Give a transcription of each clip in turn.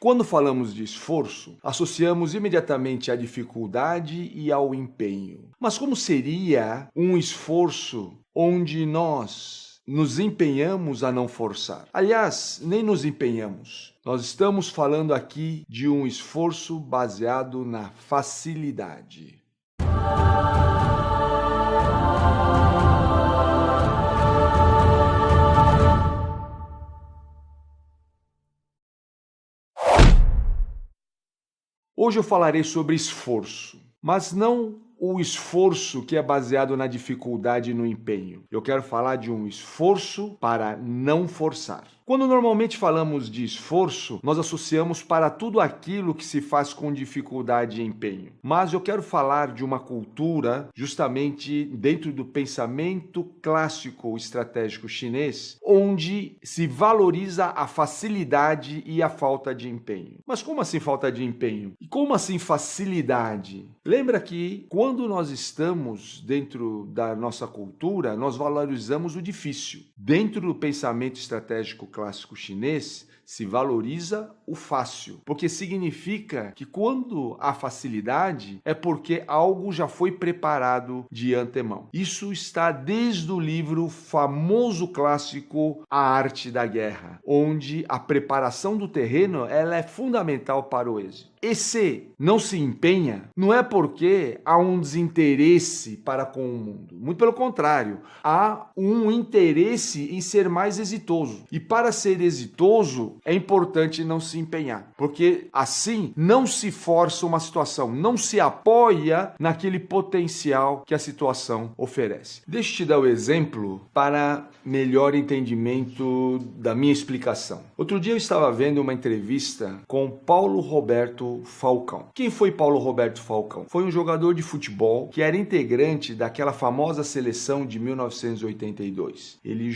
Quando falamos de esforço, associamos imediatamente à dificuldade e ao empenho. Mas como seria um esforço onde nós nos empenhamos a não forçar? Aliás, nem nos empenhamos. Nós estamos falando aqui de um esforço baseado na facilidade. Hoje eu falarei sobre esforço, mas não o esforço que é baseado na dificuldade e no empenho. Eu quero falar de um esforço para não forçar. Quando normalmente falamos de esforço, nós associamos para tudo aquilo que se faz com dificuldade e empenho. Mas eu quero falar de uma cultura, justamente dentro do pensamento clássico estratégico chinês, onde se valoriza a facilidade e a falta de empenho. Mas como assim falta de empenho? E como assim facilidade? Lembra que quando nós estamos dentro da nossa cultura, nós valorizamos o difícil. Dentro do pensamento estratégico clássico chinês, se valoriza o fácil, porque significa que quando há facilidade é porque algo já foi preparado de antemão. Isso está desde o livro famoso clássico A Arte da Guerra, onde a preparação do terreno ela é fundamental para o êxito. E se não se empenha, não é porque há um desinteresse para com o mundo. Muito pelo contrário, há um interesse em ser mais exitoso. E para ser exitoso, é importante não se empenhar, porque assim não se força uma situação, não se apoia naquele potencial que a situação oferece. Deixa eu te dar o exemplo para melhor entendimento da minha explicação. Outro dia eu estava vendo uma entrevista com Paulo Roberto Falcão. Quem foi Paulo Roberto Falcão? Foi um jogador de futebol que era integrante daquela famosa seleção de 1982. Ele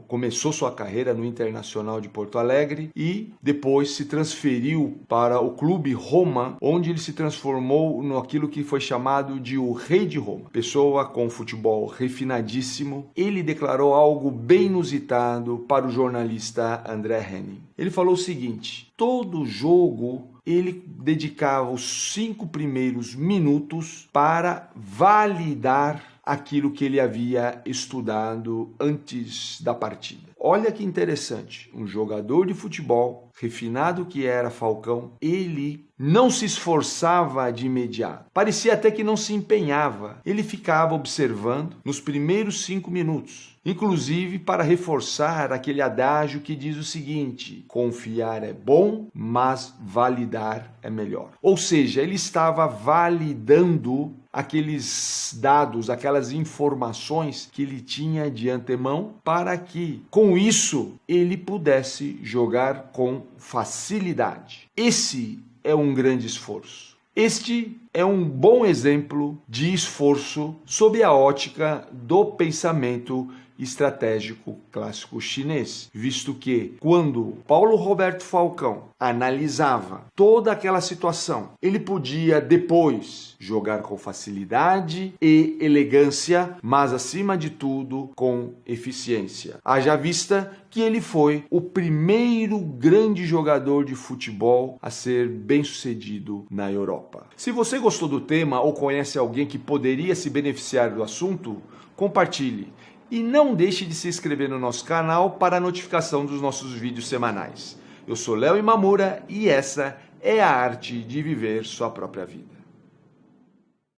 começou sua carreira no Internacional de Porto Alegre e depois se transferiu para o Clube Roma, onde ele se transformou naquilo que foi chamado de o Rei de Roma. Pessoa com futebol refinadíssimo. Ele declarou algo bem inusitado para o jornalista André Henning. Ele falou o seguinte: todo jogo ele dedicava os 5 primeiros minutos para validar aquilo que ele havia estudado antes da partida. Olha que interessante, um jogador de futebol, refinado que era Falcão, ele não se esforçava de imediato. Parecia até que não se empenhava. Ele ficava observando nos primeiros 5 minutos. Inclusive para reforçar aquele adágio que diz o seguinte: confiar é bom, mas validar é melhor. Ou seja, ele estava validando aqueles dados, aquelas informações que ele tinha de antemão para que, com isso, ele pudesse jogar com facilidade. Esse é um grande esforço. Este é um bom exemplo de esforço sob a ótica do pensamento estratégico clássico chinês, visto que quando Paulo Roberto Falcão analisava toda aquela situação, ele podia depois jogar com facilidade e elegância, mas acima de tudo com eficiência. Haja vista que ele foi o primeiro grande jogador de futebol a ser bem-sucedido na Europa. Se você gostou do tema ou conhece alguém que poderia se beneficiar do assunto, compartilhe. E não deixe de se inscrever no nosso canal para a notificação dos nossos vídeos semanais. Eu sou Léo Imamura e essa é a arte de viver sua própria vida.